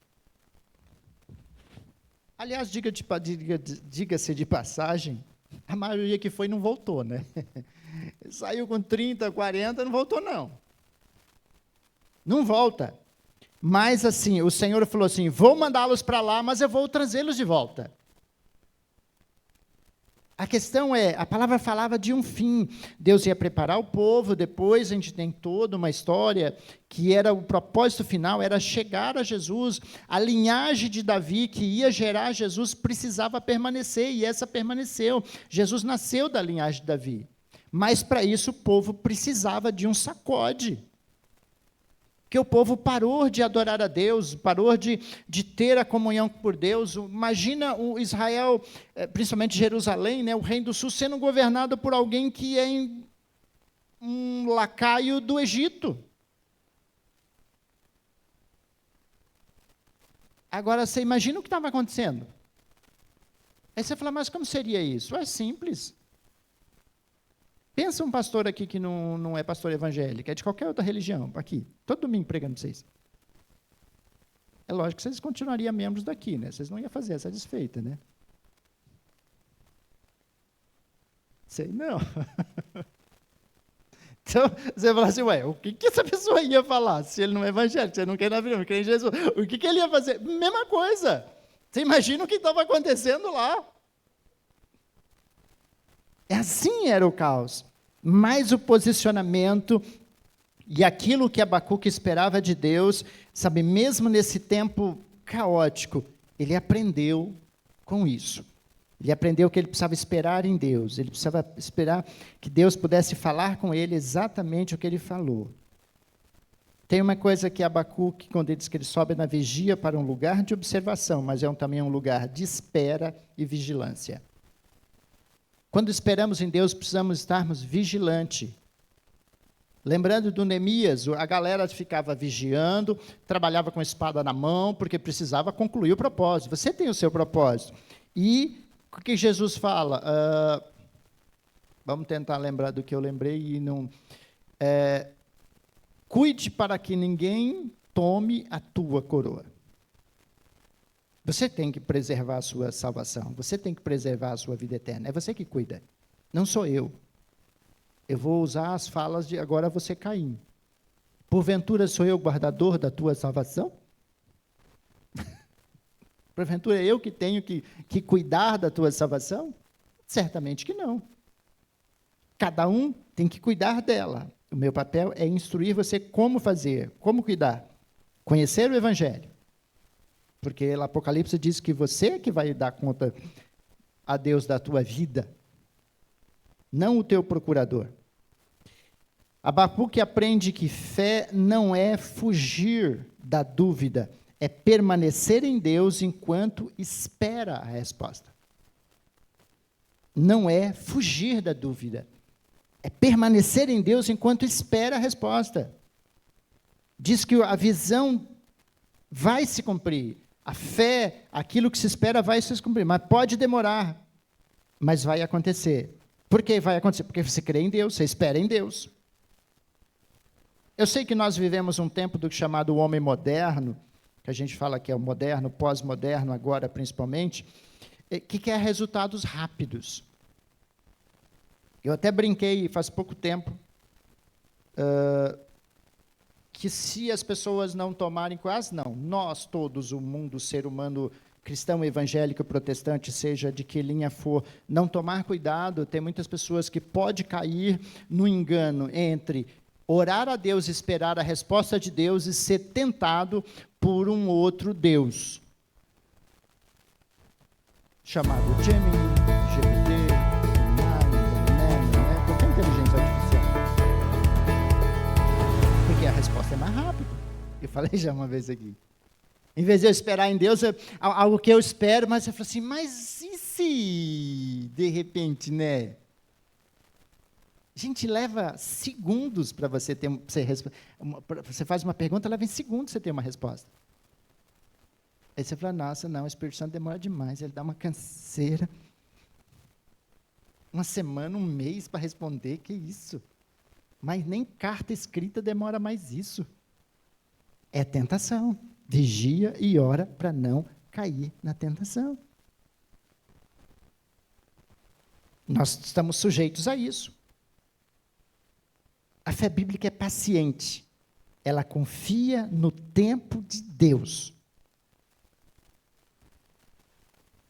Aliás, diga-se de passagem, a maioria que foi não voltou, né? Saiu com 30, 40, não voltou não. Não volta. Mas assim, o Senhor falou assim, vou mandá-los para lá, mas eu vou trazê-los de volta. A questão a palavra falava de um fim. Deus ia preparar o povo, depois a gente tem toda uma história que era o propósito final, era chegar a Jesus. A linhagem de Davi que ia gerar Jesus precisava permanecer, e essa permaneceu. Jesus nasceu da linhagem de Davi. Mas para isso o povo precisava de um sacode. Porque o povo parou de adorar a Deus, parou de ter a comunhão por Deus. Imagina o Israel, principalmente Jerusalém, né, o reino do sul, sendo governado por alguém que é um lacaio do Egito. Agora, você imagina o que estava acontecendo? Aí você fala, mas como seria isso? É simples. Pensa um pastor aqui que não é pastor evangélico, é de qualquer outra religião, aqui, todo domingo pregando para vocês. É lógico que vocês continuariam membros daqui, né? Vocês não iam fazer essa desfeita, né? Sei não. Então, você fala assim, ué, o que essa pessoa ia falar? Se ele não é evangélico, se ele não quer na vida, não quer em Jesus, o que ele ia fazer? Mesma coisa. Você imagina o que estava acontecendo lá. Assim era o caos. Mas o posicionamento e aquilo que Abacuque esperava de Deus, sabe, mesmo nesse tempo caótico, ele aprendeu com isso. Ele aprendeu que ele precisava esperar em Deus, ele precisava esperar que Deus pudesse falar com ele exatamente o que ele falou. Tem uma coisa que Abacuque, quando ele diz que ele sobe na vigia para um lugar de observação, mas também um lugar de espera e vigilância. Quando esperamos em Deus, precisamos estarmos vigilantes. Lembrando do Neemias, a galera ficava vigiando, trabalhava com a espada na mão, porque precisava concluir o propósito. Você tem o seu propósito. E o que Jesus fala? Vamos tentar lembrar do que eu lembrei e não... cuide para que ninguém tome a tua coroa. Você tem que preservar a sua salvação. Você tem que preservar a sua vida eterna. É você que cuida. Não sou eu. Eu vou usar as falas de agora você Caim. Porventura sou eu o guardador da tua salvação? Porventura eu que tenho que cuidar da tua salvação? Certamente que não. Cada um tem que cuidar dela. O meu papel é instruir você como fazer, como cuidar. Conhecer o Evangelho. Porque o Apocalipse diz que você é que vai dar conta a Deus da tua vida, não o teu procurador. Abacuque aprende que fé não é fugir da dúvida, é permanecer em Deus enquanto espera a resposta. Não é fugir da dúvida, é permanecer em Deus enquanto espera a resposta. Diz que a visão vai se cumprir. A fé, aquilo que se espera vai se cumprir, mas pode demorar, mas vai acontecer. Por que vai acontecer? Porque você crê em Deus, você espera em Deus. Eu sei que nós vivemos um tempo do chamado homem moderno, que a gente fala que é o moderno, pós-moderno agora principalmente, que quer resultados rápidos. Eu até brinquei faz pouco tempo, que se as pessoas não tomarem, quase não, nós todos, o mundo, o ser humano cristão, evangélico, protestante, seja de que linha for, não tomar cuidado, tem muitas pessoas que pode cair no engano entre orar a Deus, esperar a resposta de Deus e ser tentado por um outro Deus, chamado Gemini, GPT, qualquer inteligência artificial. Porque a resposta é mais rápida. Eu falei já uma vez aqui. Em vez de eu esperar em Deus, algo que eu espero, mas eu falo assim, mas e se, de repente, né? Gente, leva segundos para você ter... Você faz uma pergunta, leva em segundos você ter uma resposta. Aí você fala, nossa, não, o Espírito Santo demora demais, ele dá uma canseira. Uma semana, um mês para responder, que isso? Mas nem carta escrita demora mais isso. É tentação. Vigia e ora para não cair na tentação. Nós estamos sujeitos a isso. A fé bíblica é paciente. Ela confia no tempo de Deus.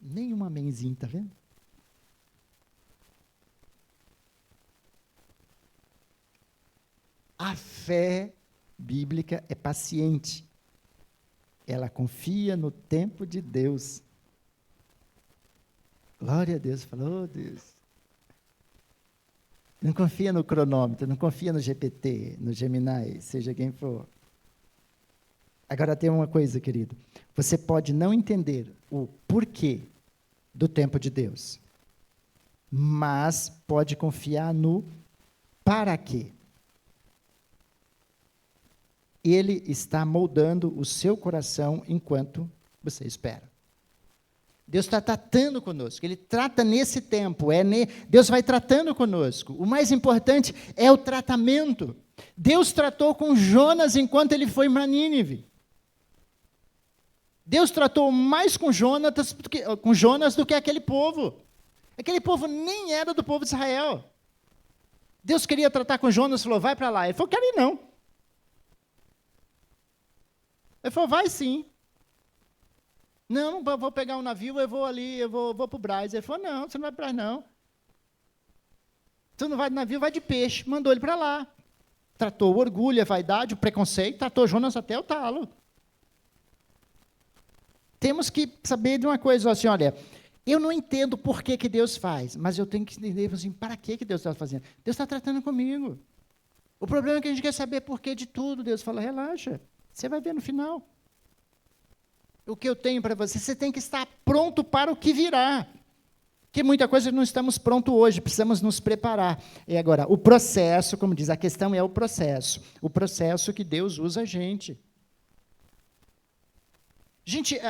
Nenhum amenzinho, está vendo? A fé bíblica é paciente. Ela confia no tempo de Deus. Glória a Deus. Falou, oh, Deus. Não confia no cronômetro, não confia no GPT, no Gemini, seja quem for. Agora tem uma coisa, querido. Você pode não entender o porquê do tempo de Deus, mas pode confiar no para quê. Ele está moldando o seu coração enquanto você espera. Deus está tratando conosco, Ele trata nesse tempo, Deus vai tratando conosco. O mais importante é o tratamento. Deus tratou com Jonas enquanto ele foi para Nínive. Deus tratou mais com Jonas do que aquele povo. Aquele povo nem era do povo de Israel. Deus queria tratar com Jonas, falou, vai para lá. Ele falou, quero ir não. Ele falou, vai sim. Não vou pegar um navio, eu vou ali, eu vou para o Brás. Ele falou, não, você não vai para Brás não. Você não vai de navio, vai de peixe. Mandou ele para lá. Tratou o orgulho, a vaidade, o preconceito, tratou Jonas até o talo. Temos que saber de uma coisa, assim, olha, eu não entendo por que Deus faz, mas eu tenho que entender, assim, para que Deus está fazendo? Deus está tratando comigo. O problema é que a gente quer saber por que de tudo. Deus fala, relaxa, você vai ver no final. O que eu tenho para você, você tem que estar pronto para o que virá. Porque muita coisa não estamos prontos hoje, precisamos nos preparar. E agora, o processo, como diz, a questão é o processo que Deus usa a gente. Gente,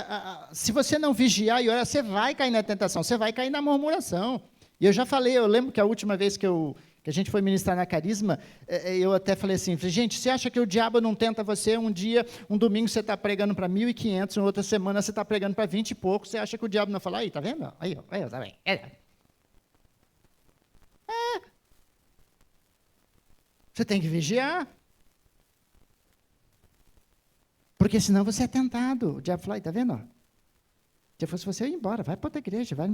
se você não vigiar e orar, você vai cair na tentação, você vai cair na murmuração. E eu já falei, eu lembro que a última vez que a gente foi ministrar na Carisma, eu até falei assim, gente, você acha que o diabo não tenta você um dia, um domingo você está pregando para 1.500, outra semana você está pregando para 20 e pouco, você acha que o diabo não fala, aí, tá vendo? Aí, tá bem. Você tem que vigiar. Porque senão você é tentado. O diabo fala, está vendo? Se fosse você, eu ia embora, vai para outra igreja, vai.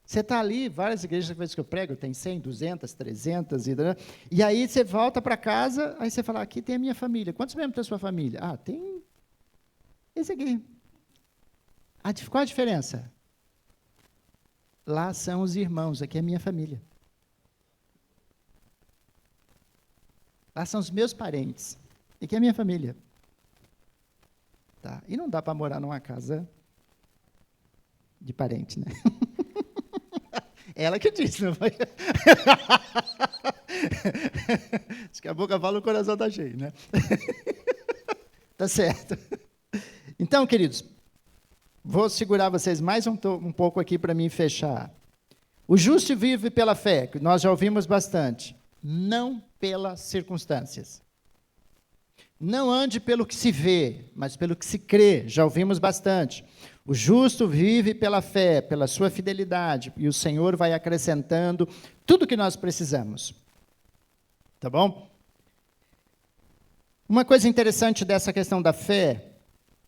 Você está ali, várias igrejas que eu prego, tem 100, 200, 300, e aí você volta para casa, aí você fala, aqui tem a minha família. Quantos membros tem a sua família? Ah, tem esse aqui. Qual a diferença? Lá são os irmãos, aqui é a minha família. Lá são os meus parentes. E aqui é a minha família. Tá? E não dá para morar numa casa de parente, né? Ela que disse, não foi? Diz que a boca fala, o coração está cheio, né? Tá certo. Então, queridos, vou segurar vocês mais um pouco aqui para mim fechar. O justo vive pela fé, que nós já ouvimos bastante. Não pelas circunstâncias. Não ande pelo que se vê, mas pelo que se crê. Já ouvimos bastante. O justo vive pela fé, pela sua fidelidade, e o Senhor vai acrescentando tudo que nós precisamos. Tá bom? Uma coisa interessante dessa questão da fé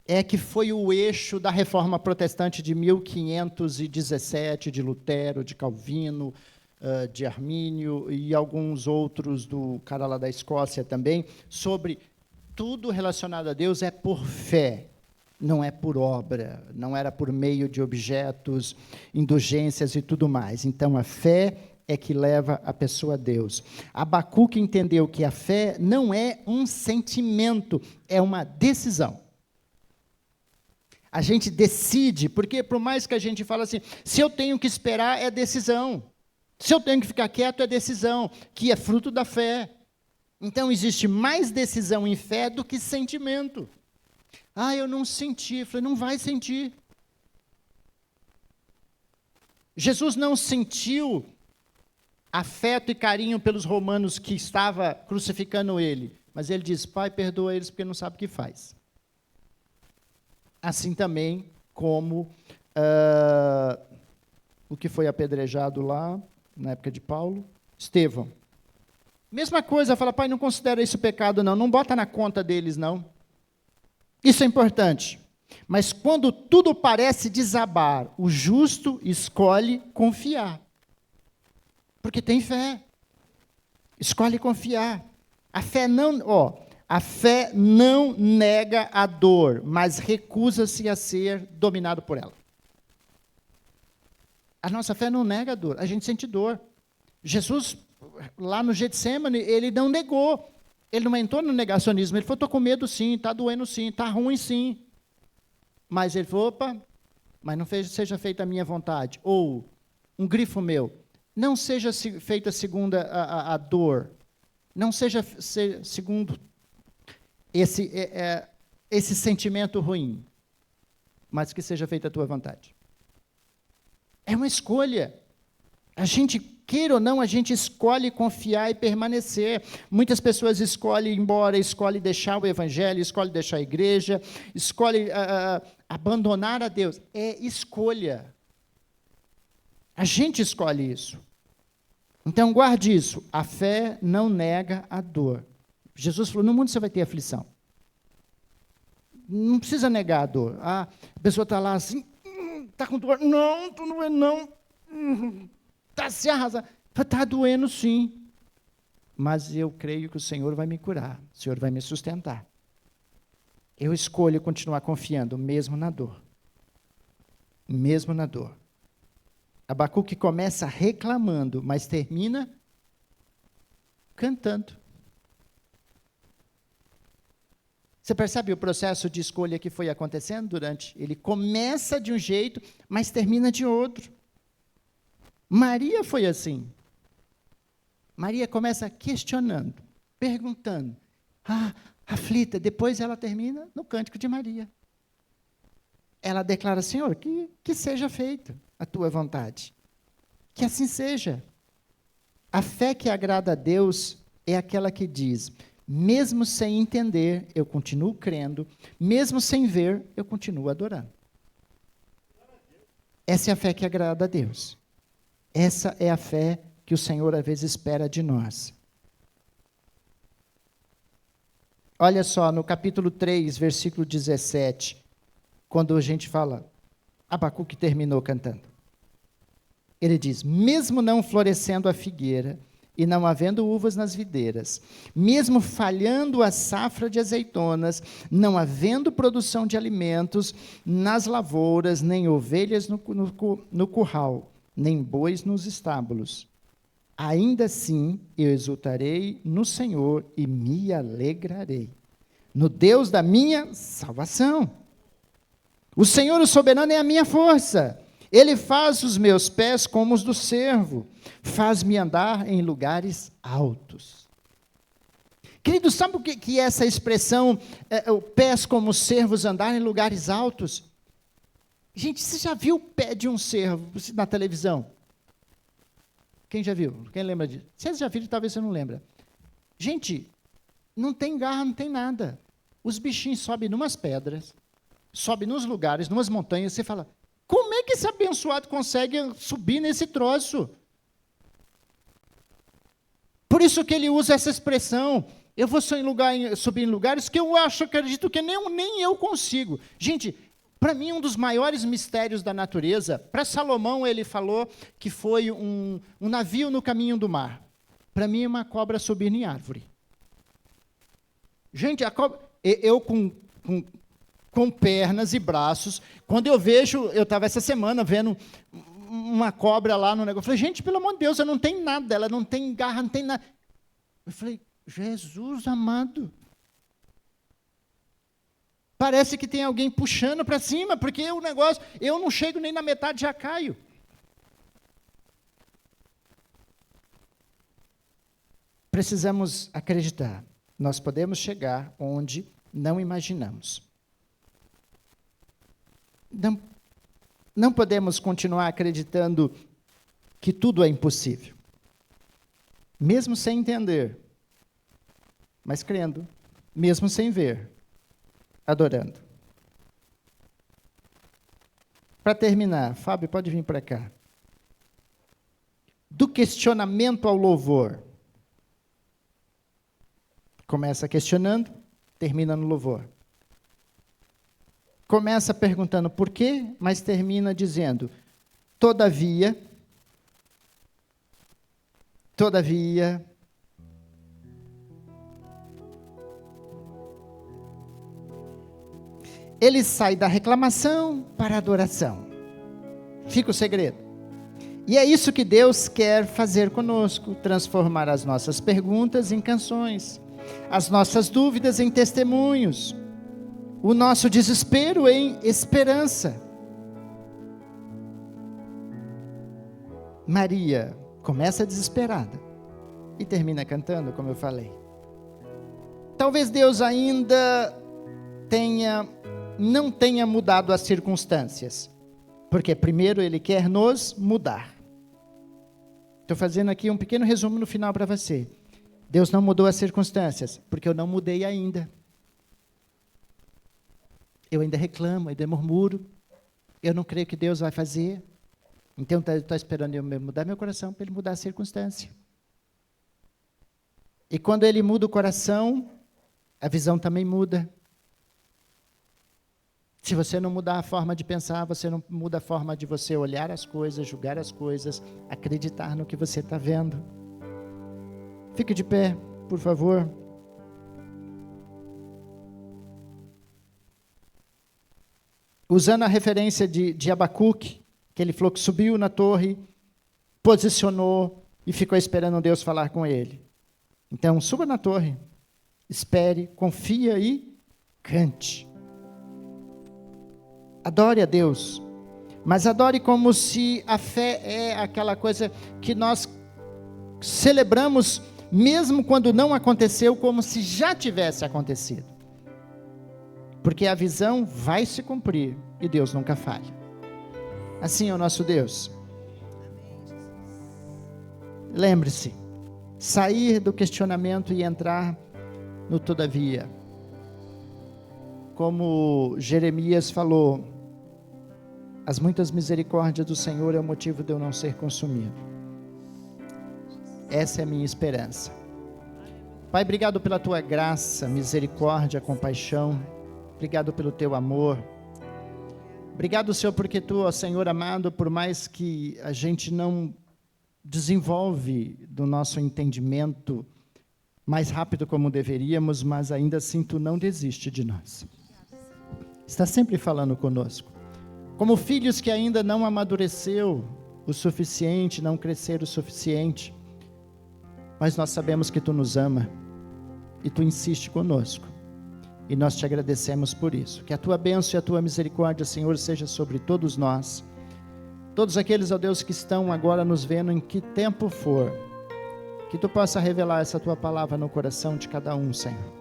é que foi o eixo da Reforma Protestante de 1517, de Lutero, de Calvino, de Armínio e alguns outros do cara lá da Escócia também, sobre tudo relacionado a Deus é por fé, não é por obra, não era por meio de objetos, indulgências e tudo mais. Então, a fé é que leva a pessoa a Deus. Abacuque entendeu que a fé não é um sentimento, é uma decisão. A gente decide, porque por mais que a gente fale assim, se eu tenho que esperar, é decisão. Se eu tenho que ficar quieto, é decisão, que é fruto da fé. Então, existe mais decisão em fé do que sentimento. Ah, eu não senti. Eu falei, não vai sentir. Jesus não sentiu afeto e carinho pelos romanos que estava crucificando ele. Mas ele diz, Pai, perdoa eles porque não sabe o que faz. Assim também como o que foi apedrejado lá, na época de Paulo, Estevão. Mesma coisa, fala, Pai, não considera isso pecado, não bota na conta deles, não. Isso é importante. Mas quando tudo parece desabar, o justo escolhe confiar. Porque tem fé. Escolhe confiar. A fé não nega a dor, mas recusa-se a ser dominado por ela. A nossa fé não nega a dor, a gente sente dor. Jesus, lá no Getsemane, ele não negou. Ele não entrou no negacionismo, ele falou, estou com medo sim, está doendo sim, está ruim sim. Mas ele falou, opa, mas não seja feita a minha vontade. Ou, um grifo meu, não seja feita segundo a dor, não seja segundo esse sentimento ruim, mas que seja feita a tua vontade. É uma escolha. A gente, queira ou não, a gente escolhe confiar e permanecer. Muitas pessoas escolhem ir embora, escolhem deixar o evangelho, escolhem deixar a igreja, escolhem abandonar a Deus. É escolha. A gente escolhe isso. Então, guarde isso. A fé não nega a dor. Jesus falou, no mundo você vai ter aflição. Não precisa negar a dor. A pessoa está lá assim, está com dor. Não, tu não é não. Está se arrasando. Está doendo sim. Mas eu creio que o Senhor vai me curar. O Senhor vai me sustentar. Eu escolho continuar confiando, mesmo na dor. Mesmo na dor. Abacuque começa reclamando, mas termina cantando. Você percebe o processo de escolha que foi acontecendo durante? Ele começa de um jeito, mas termina de outro. Maria foi assim. Maria começa questionando, perguntando. Aflita. Depois ela termina no Cântico de Maria. Ela declara, Senhor, que seja feita a tua vontade. Que assim seja. A fé que agrada a Deus é aquela que diz, mesmo sem entender, eu continuo crendo, mesmo sem ver, eu continuo adorando. Essa é a fé que agrada a Deus. Essa é a fé que o Senhor às vezes espera de nós. Olha só, no capítulo 3, versículo 17, quando a gente fala, Abacuque terminou cantando. Ele diz, mesmo não florescendo a figueira, e não havendo uvas nas videiras, mesmo falhando a safra de azeitonas, não havendo produção de alimentos nas lavouras, nem ovelhas no curral, nem bois nos estábulos. Ainda assim eu exultarei no Senhor e me alegrarei, no Deus da minha salvação. O Senhor, o soberano, é a minha força. Ele faz os meus pés como os do servo, faz-me andar em lugares altos. Querido, sabe o que é essa expressão, pés como os servos andar em lugares altos? Gente, você já viu o pé de um servo na televisão? Quem já viu? Quem lembra disso? Vocês já viram, talvez você não lembra. Gente, não tem garra, não tem nada. Os bichinhos sobem numas pedras, sobem nos lugares, numas montanhas, você fala, como é que esse abençoado consegue subir nesse troço? Por isso que ele usa essa expressão, eu vou subir em lugares que eu acredito que nem eu consigo. Gente, para mim, um dos maiores mistérios da natureza, para Salomão ele falou que foi um navio no caminho do mar. Para mim, é uma cobra subir em árvore. Gente, a cobra, eu com pernas e braços, quando eu estava essa semana vendo uma cobra lá no negócio, eu falei, gente, pelo amor de Deus, ela não tem nada, ela não tem garra, não tem nada. Eu falei, Jesus amado, parece que tem alguém puxando para cima, porque o negócio, eu não chego nem na metade, já caio. Precisamos acreditar, nós podemos chegar onde não imaginamos. Não podemos continuar acreditando que tudo é impossível. Mesmo sem entender, mas crendo, mesmo sem ver, adorando. Para terminar, Fábio, pode vir para cá. Do questionamento ao louvor. Começa questionando, termina no louvor. Começa perguntando por quê, mas termina dizendo, todavia, ele sai da reclamação para a adoração. Fica o segredo. E é isso que Deus quer fazer conosco, transformar as nossas perguntas em canções, as nossas dúvidas em testemunhos, o nosso desespero em esperança. Maria começa desesperada e termina cantando, como eu falei. talvez Deus ainda não tenha mudado as circunstâncias, porque primeiro Ele quer nos mudar. Estou fazendo aqui um pequeno resumo no final para você. Deus não mudou as circunstâncias, porque eu não mudei ainda. Eu ainda reclamo, ainda murmuro. Eu não creio que Deus vai fazer. Então, eu estou esperando eu mudar meu coração para Ele mudar a circunstância. E quando Ele muda o coração, a visão também muda. Se você não mudar a forma de pensar, você não muda a forma de você olhar as coisas, julgar as coisas, acreditar no que você está vendo. Fique de pé, por favor. Usando a referência de Abacuque, que ele falou que subiu na torre, posicionou e ficou esperando Deus falar com ele. Então, suba na torre, espere, confia e cante. Adore a Deus, mas adore como se a fé é aquela coisa que nós celebramos, mesmo quando não aconteceu, como se já tivesse acontecido. Porque a visão vai se cumprir e Deus nunca falha. Assim é o nosso Deus. Lembre-se, sair do questionamento e entrar no todavia. Como Jeremias falou, as muitas misericórdias do Senhor é o motivo de eu não ser consumido. Essa é a minha esperança. Pai, obrigado pela tua graça, misericórdia, compaixão. Obrigado pelo teu amor. Obrigado, Senhor, porque tu, ó Senhor amado, por mais que a gente não desenvolve do nosso entendimento mais rápido como deveríamos, mas ainda assim tu não desiste de nós. Está sempre falando conosco. Como filhos que ainda não amadureceu o suficiente, não cresceram o suficiente, mas nós sabemos que tu nos ama e tu insiste conosco. E nós te agradecemos por isso. Que a tua bênção e a tua misericórdia, Senhor, seja sobre todos nós. Todos aqueles, ó Deus, que estão agora nos vendo em que tempo for. Que tu possa revelar essa tua palavra no coração de cada um, Senhor.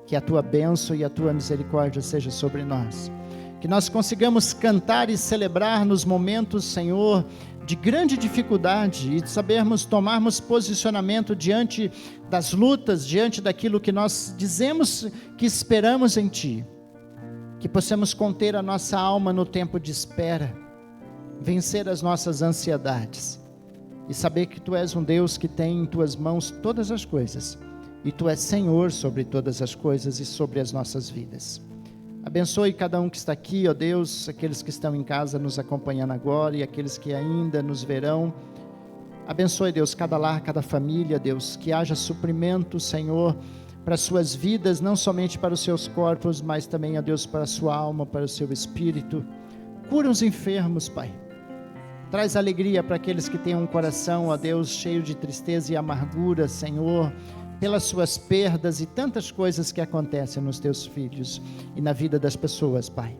Que a tua bênção e a tua misericórdia seja sobre nós. Que nós consigamos cantar e celebrar nos momentos, Senhor, de grande dificuldade e sabermos tomarmos posicionamento diante das lutas, diante daquilo que nós dizemos que esperamos em Ti. Que possamos conter a nossa alma no tempo de espera, vencer as nossas ansiedades e saber que Tu és um Deus que tem em Tuas mãos todas as coisas e Tu és Senhor sobre todas as coisas e sobre as nossas vidas. Abençoe cada um que está aqui, ó Deus, aqueles que estão em casa nos acompanhando agora e aqueles que ainda nos verão. Abençoe, Deus, cada lar, cada família, Deus, que haja suprimento, Senhor, para as suas vidas, não somente para os seus corpos, mas também, ó Deus, para a sua alma, para o seu espírito. Cura os enfermos, Pai. Traz alegria para aqueles que têm um coração, ó Deus, cheio de tristeza e amargura, Senhor, pelas suas perdas e tantas coisas que acontecem nos teus filhos e na vida das pessoas, Pai.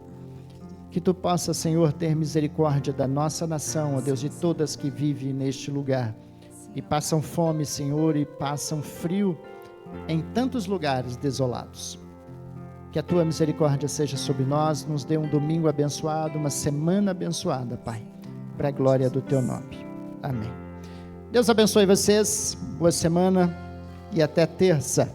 Que tu possa, Senhor, ter misericórdia da nossa nação, ó Deus, de todas que vivem neste lugar e passam fome, Senhor, e passam frio em tantos lugares desolados. Que a tua misericórdia seja sobre nós, nos dê um domingo abençoado, uma semana abençoada, Pai, para a glória do teu nome. Amém. Deus abençoe vocês, boa semana. E até terça.